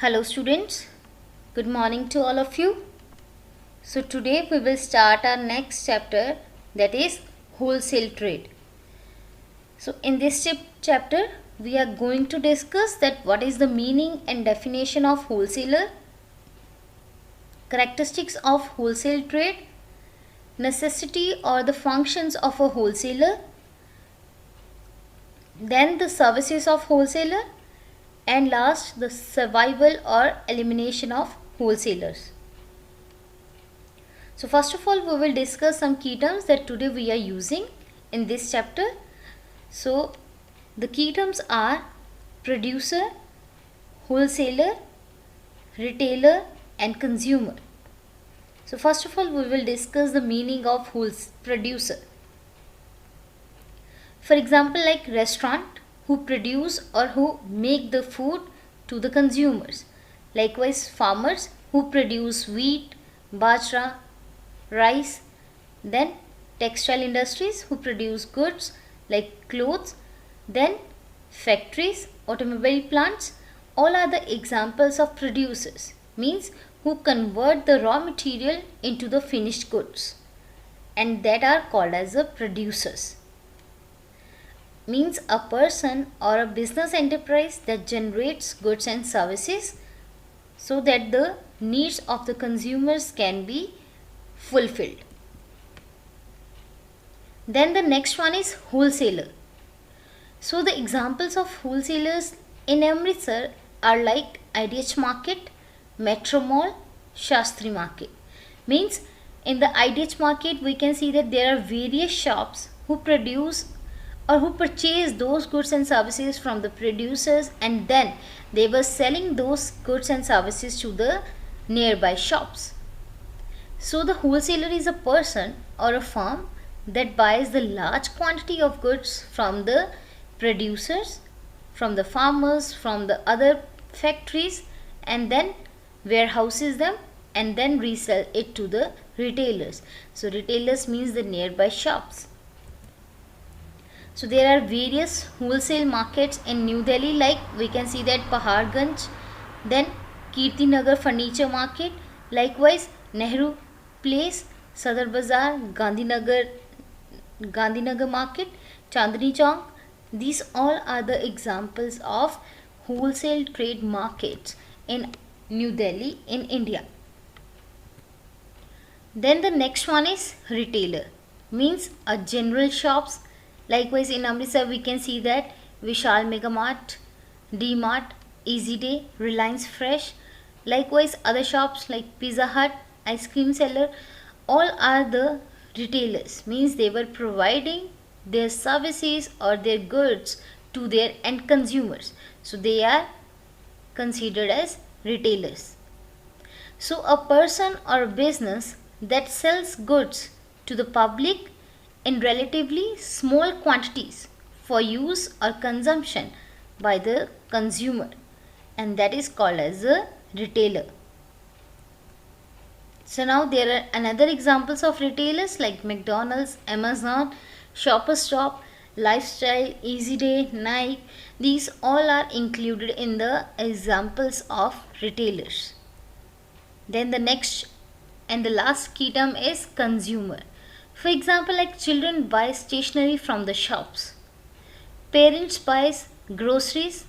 Hello students, good morning to all of you. So today we will start our next chapter, that is wholesale trade. So in this chapter we are going to discuss that what is the meaning and definition of wholesaler, characteristics of wholesale trade, necessity or the functions of a wholesaler, then the services of wholesaler, and last the survival or elimination of wholesalers. So first of all, we will discuss some key terms that today we are using in this chapter. So the key terms are producer, wholesaler, retailer and consumer. So first of all, we will discuss the meaning of producer. For example, like restaurant who produce or who make the food to the consumers. Likewise, farmers who produce wheat, bajra, rice. Then textile industries who produce goods like clothes. Then factories, automobile plants, all are the examples of producers, means who convert the raw material into the finished goods, and that are called as the producers. Means a person or a business enterprise that generates goods and services so that the needs of the consumers can be fulfilled. Then the next one is wholesaler. So the examples of wholesalers in Amritsar are like IDH Market, Metro Mall, Shastri Market. Means in the IDH Market we can see that there are various shops who produce or who purchase those goods and services from the producers, and then they were selling those goods and services to the nearby shops. So the wholesaler is a person or a firm that buys the large quantity of goods from the producers, from the farmers, from the other factories, and then warehouses them and then resell it to the retailers. So retailers means the nearby shops. So there are various wholesale markets in New Delhi, like we can see that Paharganj, then Kirti Nagar Furniture Market, likewise Nehru Place, Sadar Bazaar, Gandhinagar Market, Chandni Chowk. These all are the examples of wholesale trade markets in New Delhi in India. Then the next one is retailer, means a general shops. Likewise in Amritsar we can see that Vishal Mega Mart, D-Mart, Easy Day, Reliance Fresh. Likewise other shops like Pizza Hut, Ice Cream Seller, all are the retailers, means they were providing their services or their goods to their end consumers. So they are considered as retailers. So a person or a business that sells goods to the public in relatively small quantities for use or consumption by the consumer, and that is called as a retailer. So now there are another examples of retailers like McDonald's, Amazon, Shoppers Stop, Lifestyle, Easy Day, Nike. These all are included in the examples of retailers. Then the next and the last key term is consumer. For example, like children buy stationery from the shops, parents buy groceries,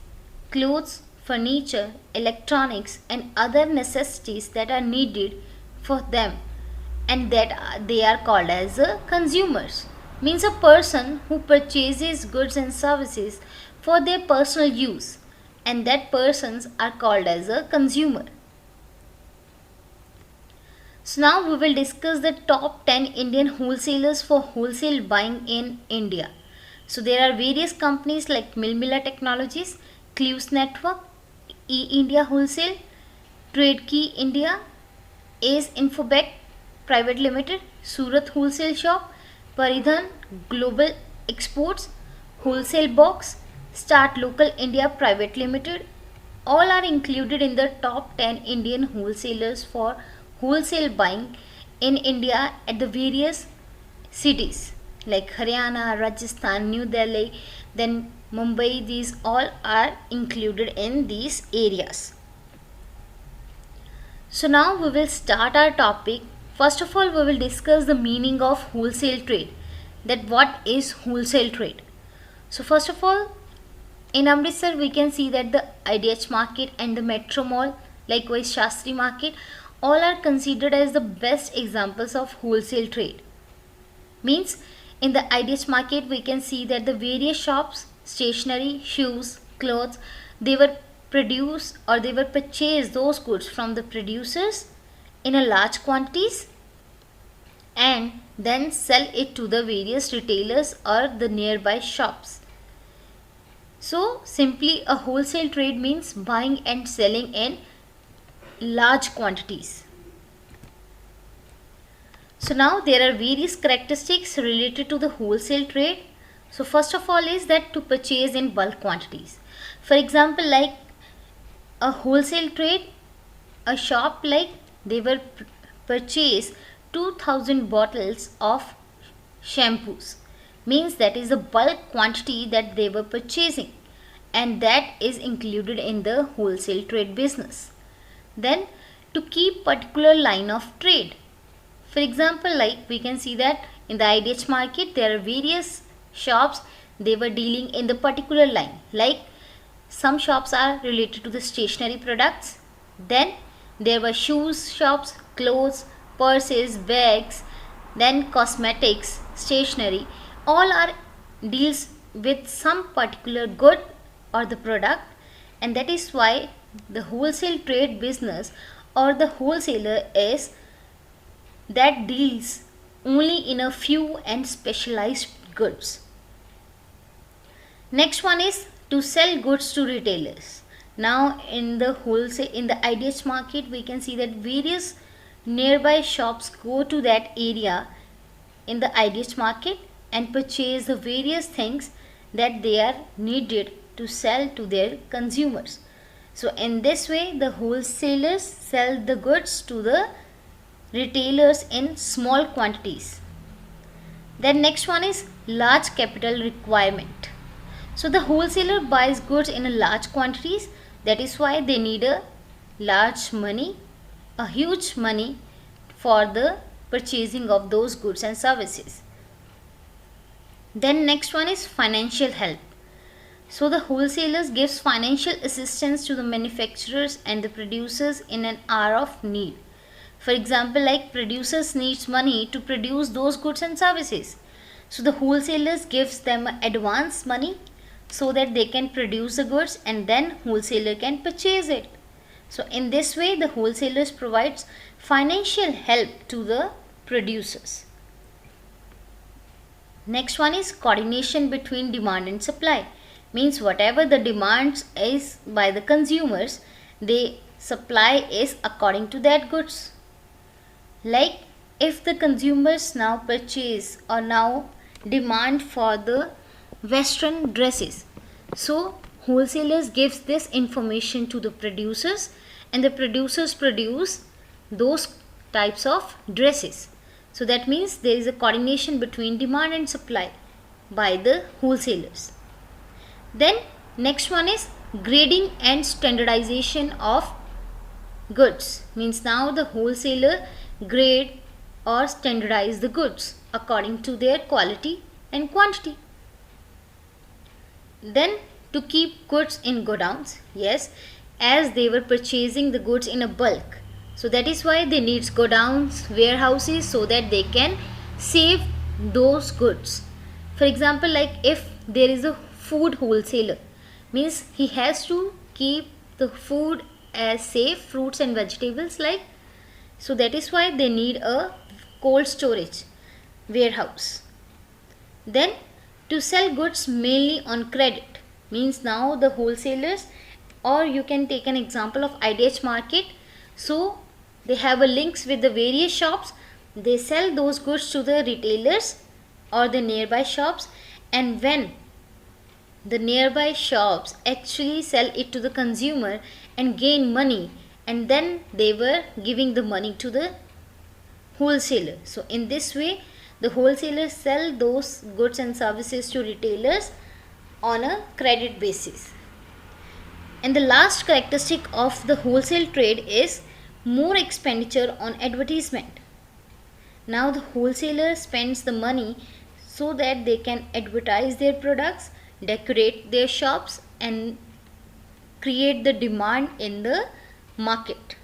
clothes, furniture, electronics and other necessities that are needed for them, and that they are called as consumers. Means a person who purchases goods and services for their personal use, and that persons are called as a consumer. So now we will discuss the top 10 Indian wholesalers for wholesale buying in India. So there are various companies like Milmila Technologies, Clues Network, E-India Wholesale, TradeKey India, Ace Infobek Private Limited, Surat Wholesale Shop, Paridhan Global Exports, Wholesale Box, Start Local India Private Limited. All are included in the top 10 Indian wholesalers for wholesale buying in India at the various cities like Haryana, Rajasthan, New Delhi, then Mumbai. These all are included in these areas. So now we will start our topic. First of all, we will discuss the meaning of wholesale trade. That what is wholesale trade? So first of all, in Amritsar we can see that the IDH market and the Metro Mall, likewise Shastri market, all are considered as the best examples of wholesale trade. Means in the IDH market we can see that the various shops, stationery, shoes, clothes, they were produce or they were purchase those goods from the producers in a large quantities and then sell it to the various retailers or the nearby shops. So simply a wholesale trade means buying and selling in large quantities. So now there are various characteristics related to the wholesale trade. So first of all is that to purchase in bulk quantities. For example, like a wholesale trade, a shop like they will purchase 2000 bottles of shampoos, means that is the bulk quantity that they were purchasing, and that is included in the wholesale trade business. Then to keep particular line of trade. For example, like we can see that in the IDH market there are various shops, they were dealing in the particular line, like some shops are related to the stationery products, then there were shoes shops, clothes, purses, bags, then cosmetics, stationery, all are deals with some particular good or the product, and that is why the wholesale trade business or the wholesaler is that deals only in a few and specialized goods. Next one is to sell goods to retailers. Now in the wholesale, in the IDH market we can see that various nearby shops go to that area in the IDH market and purchase the various things that they are needed to sell to their consumers. So in this way the wholesalers sell the goods to the retailers in small quantities. Then next one is large capital requirement. So the wholesaler buys goods in a large quantities, that is why they need a large money, a huge money for the purchasing of those goods and services. Then next one is financial help. So the wholesalers gives financial assistance to the manufacturers and the producers in an hour of need. For example, like producers needs money to produce those goods and services. So the wholesalers gives them advance money so that they can produce the goods and then wholesaler can purchase it. So in this way the wholesalers provides financial help to the producers. Next one is coordination between demand and supply. Means whatever the demands is by the consumers, they supply is according to that goods. Like if the consumers now purchase or now demand for the western dresses, so wholesalers gives this information to the producers and the producers produce those types of dresses. So that means there is a coordination between demand and supply by the wholesalers. Then next one is grading and standardization of goods. Means now the wholesaler grade or standardize the goods according to their quality and quantity. Then to keep goods in godowns, yes, as they were purchasing the goods in a bulk, so that is why they needs godowns, warehouses, so that they can save those goods. For example, like if there is a food wholesaler, means he has to keep the food as safe, fruits and vegetables, like, so that is why they need a cold storage warehouse. Then to sell goods mainly on credit, means now the wholesalers, or you can take an example of IDH market, so they have a links with the various shops, they sell those goods to the retailers or the nearby shops, and when the nearby shops actually sell it to the consumer and gain money, and then they were giving the money to the wholesaler. So in this way the wholesalers sell those goods and services to retailers on a credit basis. And the last characteristic of the wholesale trade is more expenditure on advertisement. Now the wholesaler spends the money so that they can advertise their products, decorate their shops, and create the demand in the market.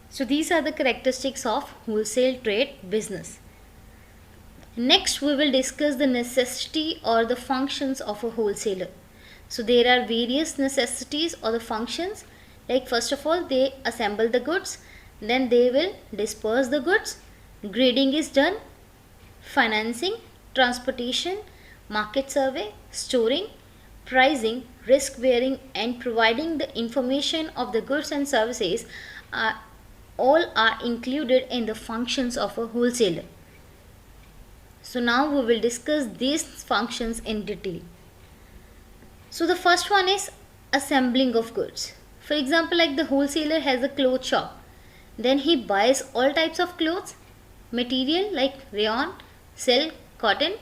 So these are the characteristics of wholesale trade business. Next, we will discuss the necessity or the functions of a wholesaler. So there are various necessities or the functions. Like first of all, they assemble the goods, then they will disperse the goods, grading is done, financing, transportation, market survey, storing, pricing, risk bearing, and providing the information of the goods and services are all are included in the functions of a wholesaler. So now we will discuss these functions in detail. So the first one is assembling of goods. For example, like the wholesaler has a cloth shop, then he buys all types of clothes, material like rayon, silk, cotton.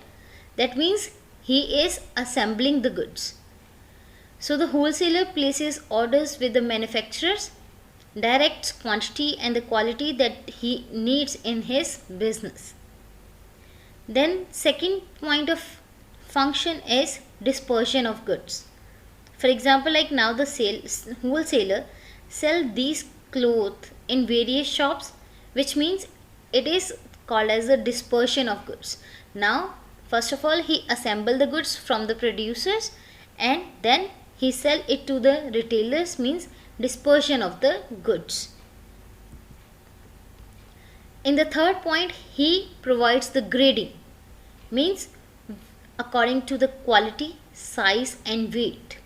That means he is assembling the goods. So the wholesaler places orders with the manufacturers, directs quantity and the quality that he needs in his business. Then second point of function is dispersion of goods. For example, like now the wholesaler sell these clothes in various shops, which means it is called as the dispersion of goods. Now first of all, he assemble the goods from the producers and then he sell it to the retailers, means dispersion of the goods. In the third point, he provides the grading, means according to the quality, size and weight.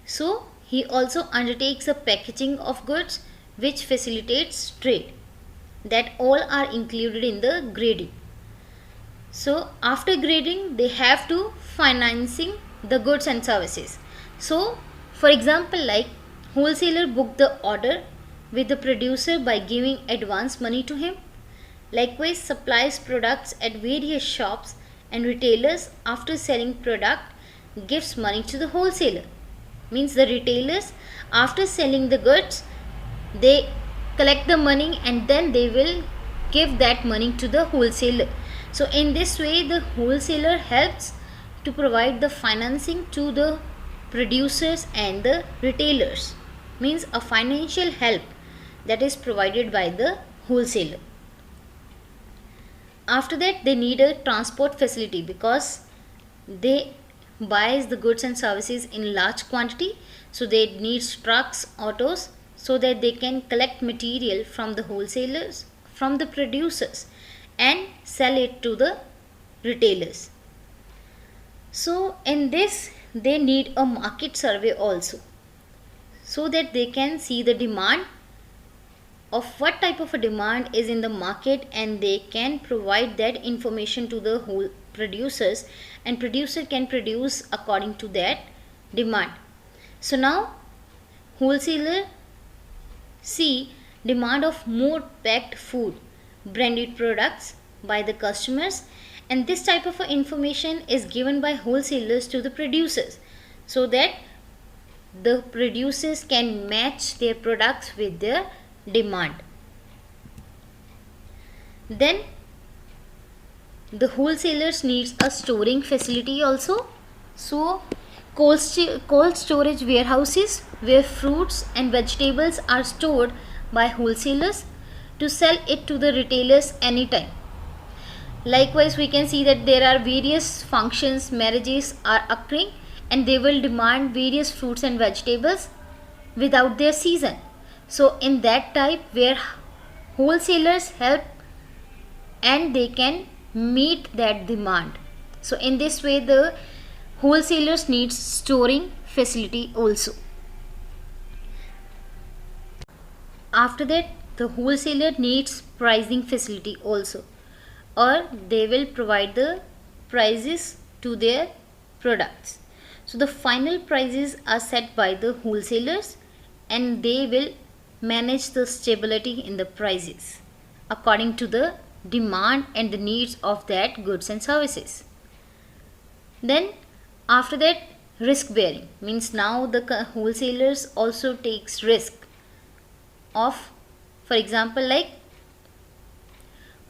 So he also undertakes the packaging of goods which facilitates trade. That all are included in the grading. So after grading, they have to financing the goods and services. So for example, like wholesaler book the order with the producer by giving advance money to him. Likewise, supplies products at various shops, and retailers after selling product gives money to the wholesaler. Means the retailers after selling the goods, they collect the money and then they will give that money to the wholesaler. So in this way, the wholesaler helps to provide the financing to the producers and the retailers, means a financial help that is provided by the wholesaler. After that, they need a transport facility because they buys the goods and services in large quantity, so they need trucks, autos, so that they can collect material from the wholesalers, from the producers, and sell it to the retailers. So in this, they need a market survey also, so that they can see the demand of what type of a demand is in the market, and they can provide that information to the whole producers, and producer can produce according to that demand. So now wholesaler see demand of more packed food, branded products by the customers, and this type of information is given by wholesalers to the producers, so that the producers can match their products with their demand. Then the wholesalers needs a storing facility also. So cold storage warehouses where fruits and vegetables are stored by wholesalers to sell it to the retailers anytime. Likewise, we can see that there are various functions, marriages are occurring, and they will demand various fruits and vegetables without their season. So in that type where wholesalers help and they can meet that demand. So in this way, the wholesalers needs storing facility also. After that, the wholesaler needs pricing facility also, or they will provide the prices to their products. So the final prices are set by the wholesalers, and they will manage the stability in the prices according to the demand and the needs of that goods and services. Then after that, risk bearing, means now the wholesalers also takes risk. of, for example, like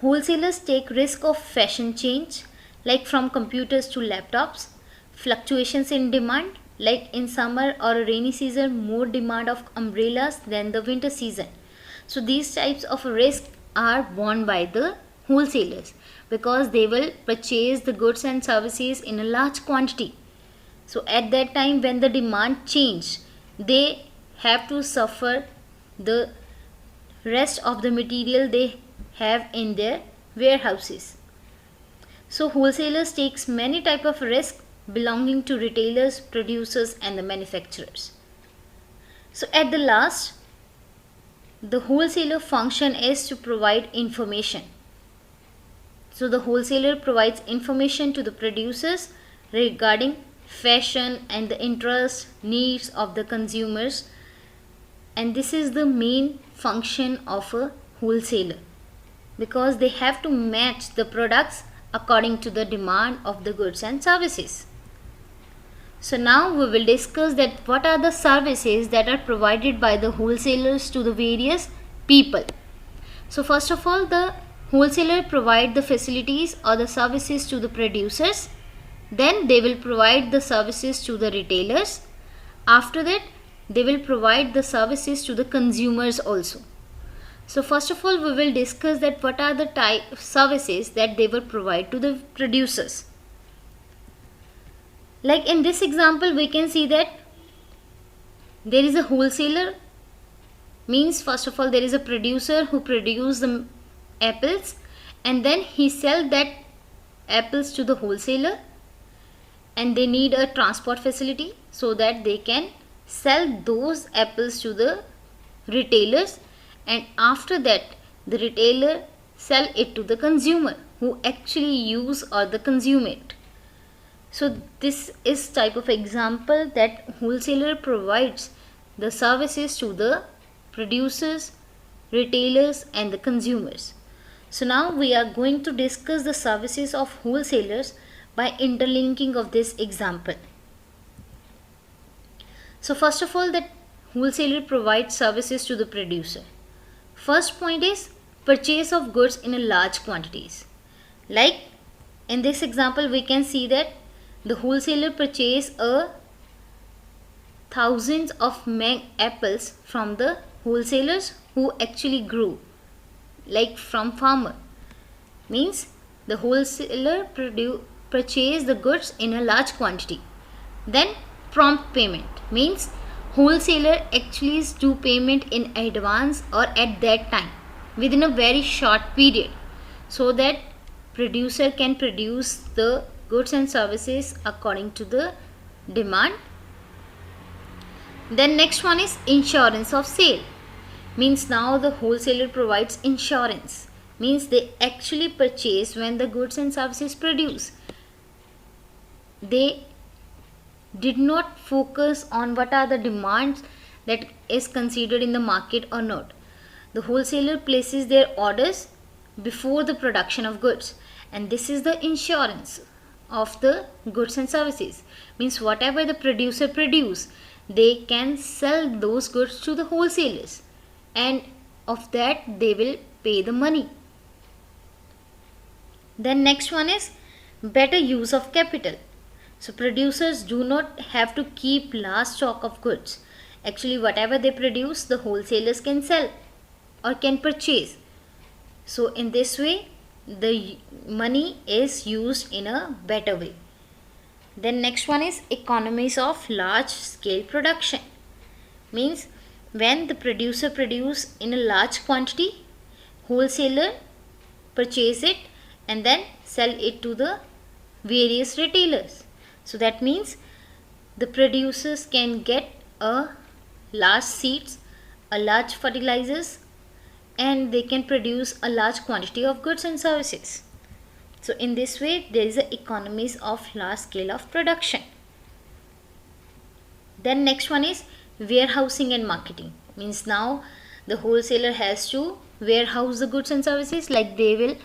wholesalers take risk of fashion change, like from computers to laptops, fluctuations in demand, like in summer or a rainy season, more demand of umbrellas than the winter season. So these types of risk are borne by the wholesalers because they will purchase the goods and services in a large quantity. So at that time when the demand change, they have to suffer the rest of the material they have in their warehouses. So wholesalers takes many type of risk belonging to retailers, producers and the manufacturers. So at the last, the wholesaler function is to provide information. So the wholesaler provides information to the producers regarding fashion and the interest needs of the consumers, and this is the main function of a wholesaler because they have to match the products according to the demand of the goods and services. So now we will discuss that what are the services that are provided by the wholesalers to the various people. So first of all, the wholesaler provide the facilities or the services to the producers. Then they will provide the services to the retailers. After that, they will provide the services to the consumers also. So first of all, we will discuss that what are the type of services that they will provide to the producers. Like in this example, we can see that there is a wholesaler, means first of all there is a producer who produce the apples and then he sell that apples to the wholesaler, and they need a transport facility so that they can sell those apples to the retailers, and after that the retailer sell it to the consumer who actually use or the consume it. So this is type of example that wholesaler provides the services to the producers, retailers and the consumers. So now we are going to discuss the services of wholesalers by interlinking of this example. So first of all, that wholesaler provides services to the producer. First point is purchase of goods in a large quantities. Like in this example we can see that the wholesaler purchase a thousands of apples from the wholesalers who actually grew, like from farmer. Means the wholesaler purchase the goods in a large quantity. Then prompt payment means wholesaler actually do payment in advance or at that time within a very short period so that producer can produce the goods and services according to the demand. Then next one is insurance of sale, means now the wholesaler provides insurance, means they actually purchase when the goods and services produce. They did not focus on what are the demands that is considered in the market or not. The wholesaler places their orders before the production of goods, and this is the insurance of the goods and services, means whatever the producer produce, they can sell those goods to the wholesalers and of that they will pay the money. Then next one is better use of capital. So producers do not have to keep large stock of goods. Actually whatever they produce, the wholesalers can sell or can purchase. So in this way the money is used in a better way. Then next one is economies of large scale production, means when the producer produce in a large quantity, wholesaler purchase it and then sell it to the various retailers. So that means the producers can get a large seeds, a large fertilizers, and they can produce a large quantity of goods and services. So in this way there is a economies of large scale of production. Then next one is warehousing and marketing, means now the wholesaler has to warehouse the goods and services, like they will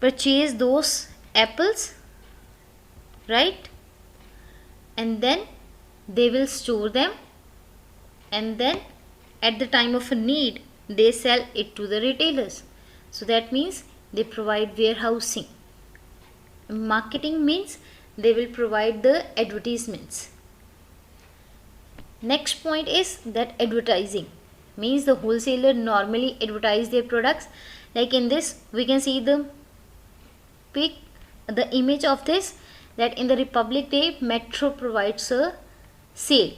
purchase those apples, right, and then they will store them and then at the time of a need, they sell it to the retailers. So that means they provide warehousing. Marketing means they will provide the advertisements. Next point is that advertising means the wholesaler normally advertise their products. Like in this, we can see the image of this, that in the Republic Day, Metro provides a sale,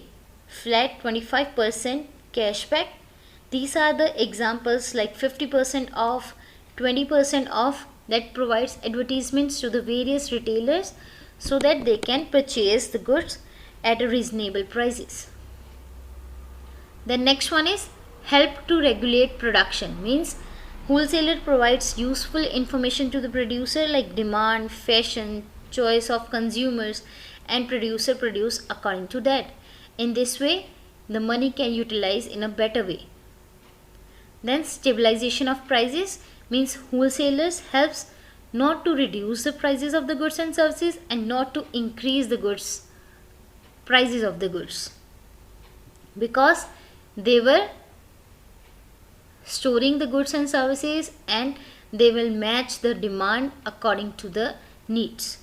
flat 25% cashback. These are the examples, like 50% off, 20% off, that provides advertisements to the various retailers so that they can purchase the goods at a reasonable prices. The next one is help to regulate production, means wholesaler provides useful information to the producer like demand, fashion, choice of consumers, and producer produce according to that. In this way, the money can utilize in a better way. Then stabilization of prices means wholesalers helps not to reduce the prices of the goods and services and not to increase the goods prices of the goods, because they were storing the goods and services and they will match the demand according to the needs.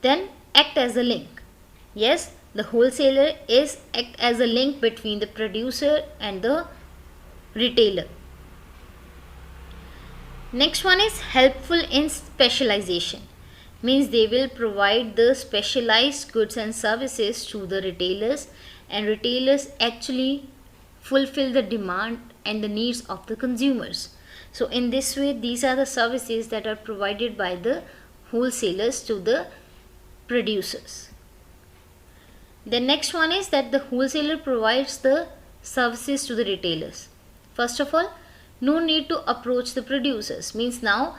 Then act as a link. Yes, the wholesaler is act as a link between the producer and the retailer. Next one is helpful in specialization, means they will provide the specialized goods and services to the retailers, and retailers actually fulfill the demand and the needs of the consumers. So in this way, these are the services that are provided by the wholesalers to the producers. The next one is that the wholesaler provides the services to the retailers. First of all, no need to approach the producers, means now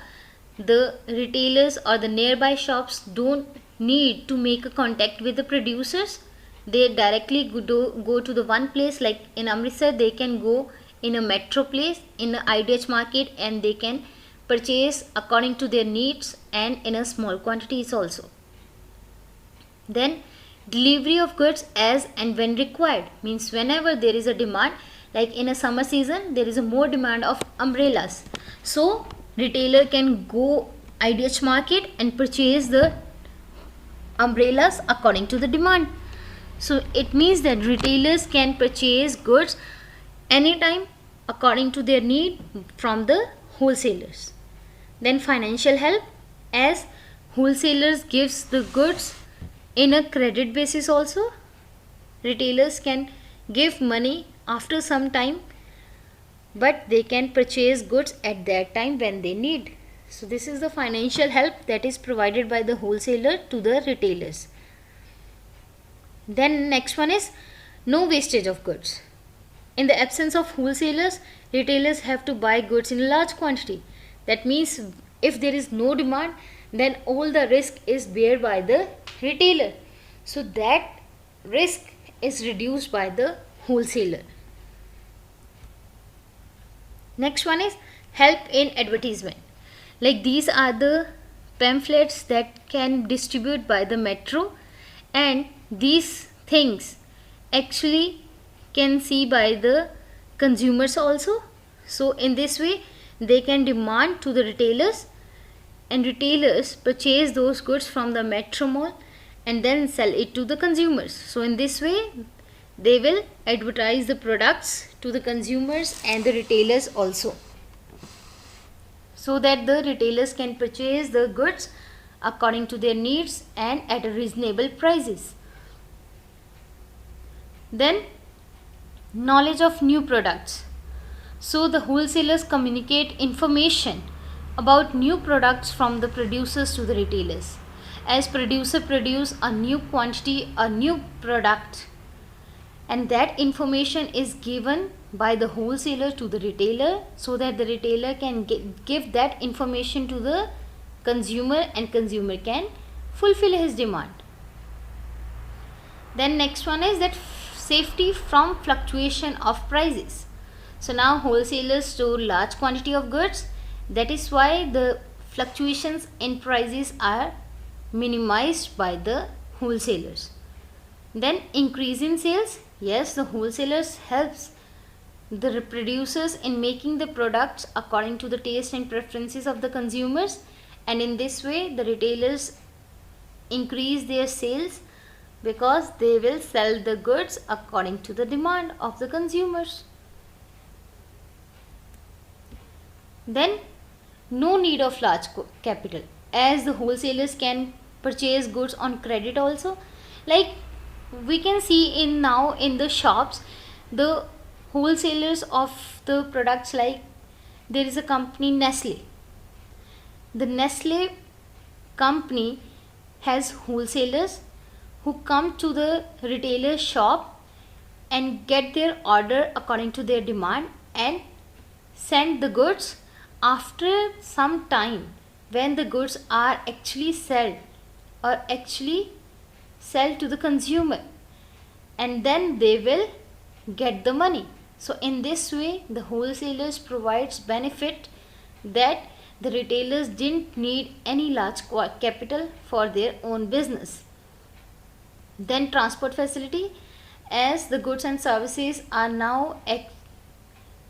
the retailers or the nearby shops don't need to make a contact with the producers. They directly go to the one place, like in Amritsar they can go in a metro place, in a IDH market, and they can purchase according to their needs and in a small quantities also. Then delivery of goods as and when required, means whenever there is a demand, like in a summer season there is a more demand of umbrellas, so retailer can go IDH market and purchase the umbrellas according to the demand. So it means that retailers can purchase goods anytime according to their need from the wholesalers. Then financial help, as wholesalers gives the goods in a credit basis also. Retailers can give money after some time, but they can purchase goods at that time when they need. So this is the financial help that is provided by the wholesaler to the retailers. Then next one is no wastage of goods. In the absence of wholesalers, retailers have to buy goods in a large quantity. That means if there is no demand, then all the risk is bear by the retailer. So that risk is reduced by the wholesaler. Next one is help in advertisement. Like these are the pamphlets that can distribute by the metro, and these things actually can see by the consumers also. So in this way they can demand to the retailers, and retailers purchase those goods from the metro mall and then sell it to the consumers. So in this way they will advertise the products to the consumers and the retailers also, so that the retailers can purchase the goods according to their needs and at a reasonable prices. Then knowledge of new products. So the wholesalers communicate information about new products from the producers to the retailers. As producer produce a new quantity, a new product, and that information is given by the wholesaler to the retailer, so that the retailer can give that information to the consumer and consumer can fulfill his demand. Then next one is that safety from fluctuation of prices. So now wholesalers store large quantity of goods, that is why the fluctuations in prices are minimized by the wholesalers. Then increase in sales. Yes, the wholesalers helps the producers in making the products according to the taste and preferences of the consumers, and in this way the retailers increase their sales because they will sell the goods according to the demand of the consumers. Then no need of large capital, as the wholesalers can purchase goods on credit also. Like we can see in now in the shops, the wholesalers of the products, like there is a company Nestle. The Nestle company has wholesalers who come to the retailer shop and get their order according to their demand and send the goods after some time, when the goods are actually sold or actually sell to the consumer, and then they will get the money. So in this way the wholesalers provides benefit that the retailers didn't need any large capital for their own business. Then transport facility, as the goods and services are now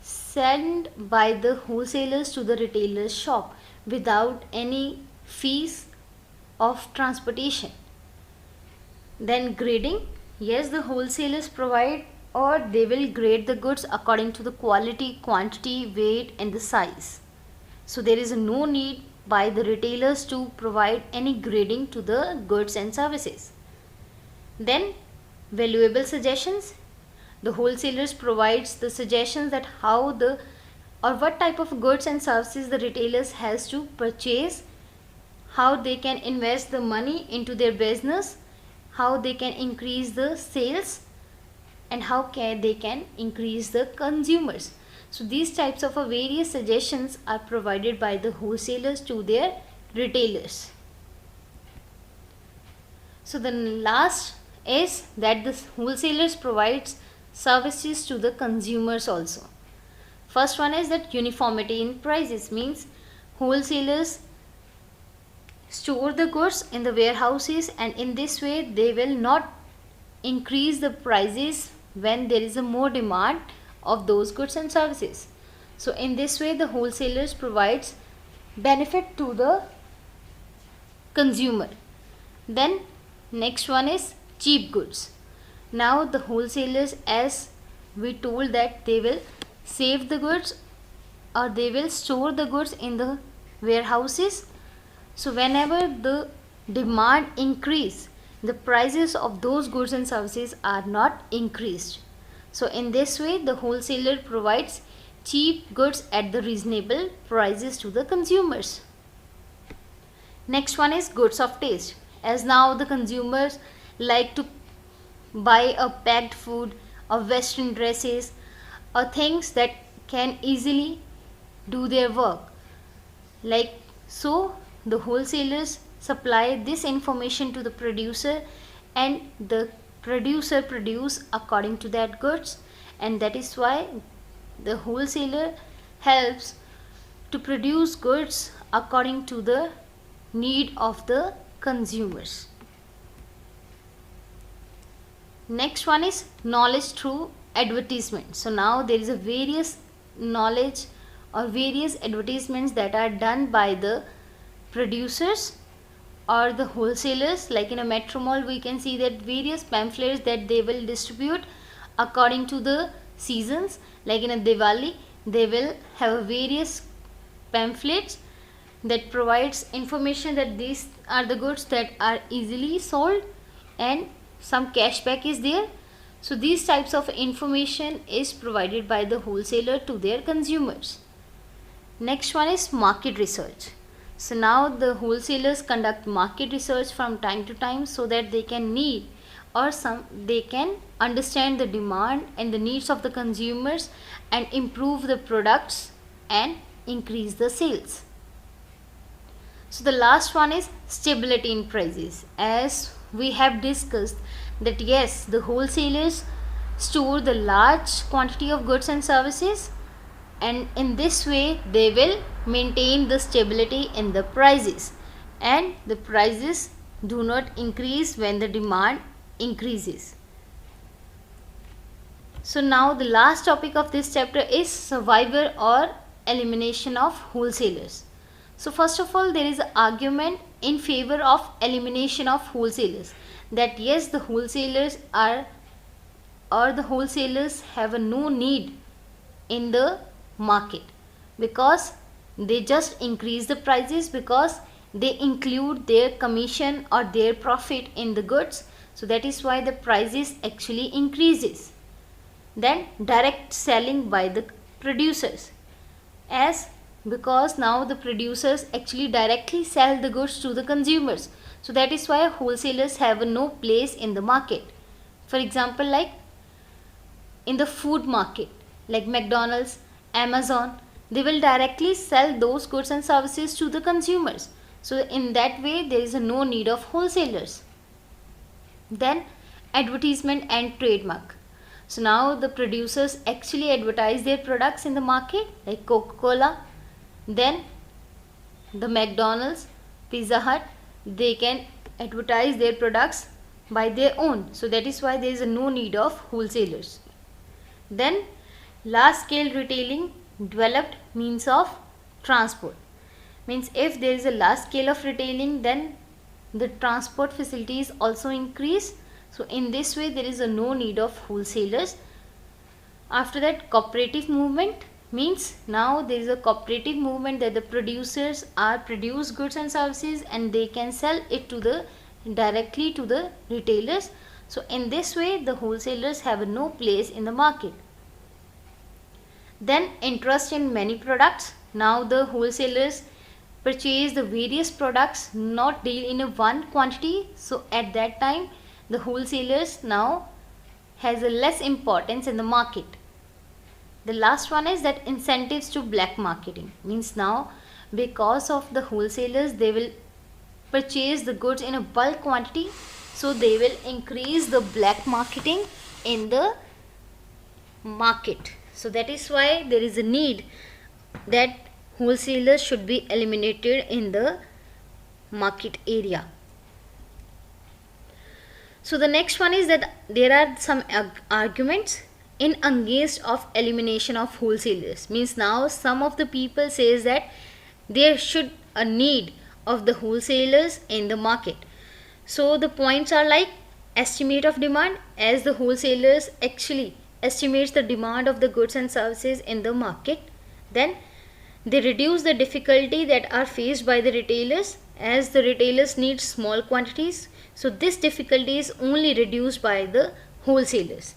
sent by the wholesalers to the retailer's shop without any fees of transportation. Then grading, yes, the wholesalers provide or they will grade the goods according to the quality, quantity, weight and the size. So there is no need by the retailers to provide any grading to the goods and services. Then valuable suggestions, the wholesalers provides the suggestions that how the or what type of goods and services the retailers has to purchase, how they can invest the money into their business, how they can increase the sales, and how they can increase the consumers. So these types of various suggestions are provided by the wholesalers to their retailers. So the last is that the wholesalers provides services to the consumers also. First one is that uniformity in prices, means wholesalers store the goods in the warehouses, and in this way they will not increase the prices when there is a more demand of those goods and services. So in this way the wholesalers provides benefit to the consumer. Then next one is cheap goods. Now the wholesalers, as we told, that they will save the goods or they will store the goods in the warehouses. So whenever the demand increase, the prices of those goods and services are not increased. So in this way the wholesaler provides cheap goods at the reasonable prices to the consumers. Next one is goods of taste, as now the consumers like to buy a packed food or western dresses or things that can easily do their work. Like so the wholesalers supply this information to the producer, and the producer produce according to that goods, and that is why the wholesaler helps to produce goods according to the need of the consumers. Next one is knowledge through advertisement. So now there is a various knowledge or various advertisements that are done by the producers or the wholesalers. Like in a Metro Mall we can see that various pamphlets that they will distribute according to the seasons. Like in a Diwali they will have various pamphlets that provides information that these are the goods that are easily sold and some cashback is there. So these types of information is provided by the wholesaler to their consumers. Next one is market research. So now the wholesalers conduct market research from time to time so that they can they can understand the demand and the needs of the consumers and improve the products and increase the sales. So the last one is stability in prices. As we have discussed that yes, the wholesalers store the large quantity of goods and services, and in this way they will maintain the stability in the prices, and the prices do not increase when the demand increases. So now the last topic of this chapter is survival or elimination of wholesalers. So first of all, there is an argument in favor of elimination of wholesalers, that yes, the wholesalers are, or the wholesalers have a no need in the market, because they just increase the prices, because they include their commission or their profit in the goods. So that is why the prices actually increases. Then direct selling by the producers, as because now the producers actually directly sell the goods to the consumers. So that is why wholesalers have no place in the market. For example, like in the food market, like McDonald's, Amazon, they will directly sell those goods and services to the consumers. So in that way there is no need of wholesalers. Then advertisement and trademark. So now the producers actually advertise their products in the market, like Coca-Cola, then the McDonald's, Pizza Hut, they can advertise their products by their own. So that is why there is no need of wholesalers. Then large scale retailing developed means of transport. Means if there is a large scale of retailing, then the transport facilities also increase. So in this way there is no need of wholesalers. After that, cooperative movement means now there is a cooperative movement, that the producers are produce goods and services and they can sell it to the directly to the retailers. So in this way the wholesalers have no place in the market. Then interest in many products. Now the wholesalers purchase the various products, not deal in a one quantity. So at that time the wholesalers now has a less importance in the market. The last one is that incentives to black marketing. Means now because of the wholesalers, they will purchase the goods in a bulk quantity, so they will increase the black marketing in the market. So that is why there is a need that wholesalers should be eliminated in the market area. So the next one is that there are some arguments in against of elimination of wholesalers. Means now some of the people says that there should a need of the wholesalers in the market. So the points are like estimate of demand, as the wholesalers actually estimates the demand of the goods and services in the market. Then they reduce the difficulty that are faced by the retailers, as the retailers need small quantities. So this difficulty is only reduced by the wholesalers.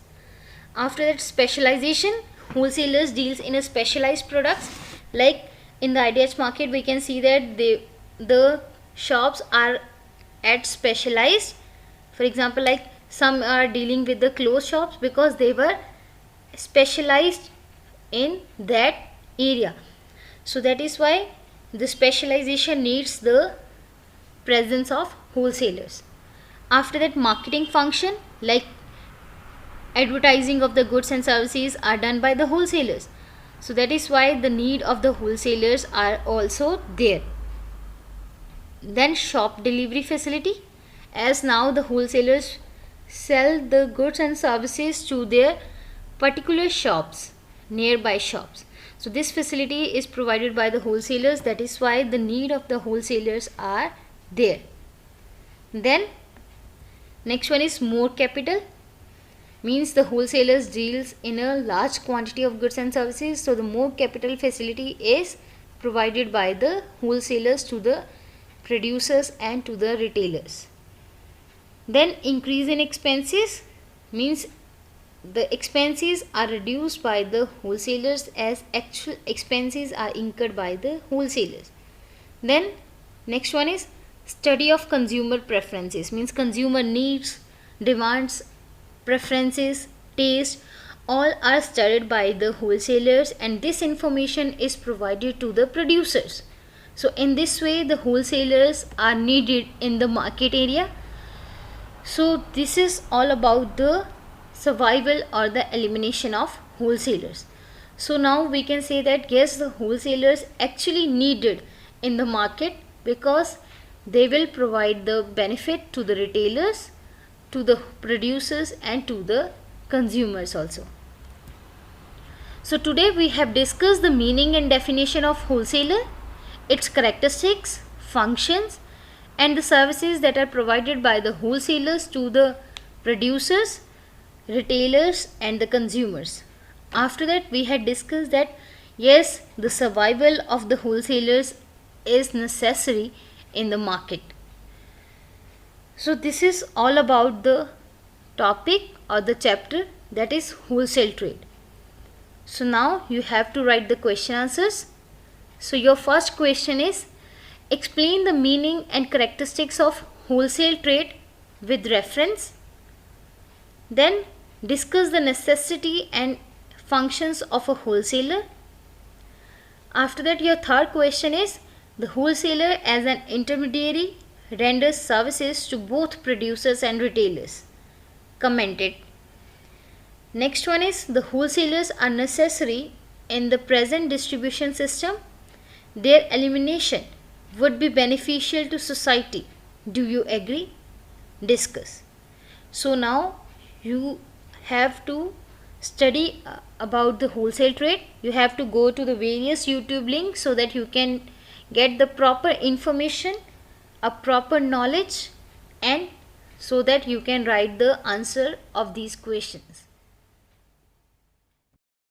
After that, specialization, wholesalers deals in a specialized products. Like in the IDH market we can see that the shops are at specialized. For example, like some are dealing with the clothes shops because they were specialized in that area. So that is why the specialization needs the presence of wholesalers. After that, marketing function, like advertising of the goods and services are done by the wholesalers. So that is why the need of the wholesalers are also there. Then shop delivery facility, as now the wholesalers sell the goods and services to their particular shops, nearby shops. So this facility is provided by the wholesalers. That is why the need of the wholesalers are there. Then next one is more capital. Means the wholesalers deals in a large quantity of goods and services. So the more capital facility is provided by the wholesalers to the producers and to the retailers. Then increase in expenses, means the expenses are reduced by the wholesalers as actual expenses are incurred by the wholesalers. Then next one is study of consumer preferences, means consumer needs, demands, preferences, taste, all are studied by the wholesalers, and this information is provided to the producers. So in this way the wholesalers are needed in the market area. So this is all about the survival or the elimination of wholesalers. So now we can say that yes, the wholesalers actually needed in the market, because they will provide the benefit to the retailers, to the producers and to the consumers also. So today we have discussed the meaning and definition of wholesaler, its characteristics, functions, and the services that are provided by the wholesalers to the producers, retailers, and the consumers. After that, we had discussed that yes, the survival of the wholesalers is necessary in the market. So this is all about the topic or the chapter, that is wholesale trade. So now you have to write the question answers. So your first question is, explain the meaning and characteristics of wholesale trade with reference. Then discuss the necessity and functions of a wholesaler. After that, your third question is, the wholesaler as an intermediary renders services to both producers and retailers. Comment it. Next one is, the wholesalers are necessary in the present distribution system. Their elimination would be beneficial to society. Do you agree? Discuss. So now you have to study about the wholesale trade. You have to go to the various YouTube links so that you can get the proper information, a proper knowledge, and so that you can write the answer of these questions.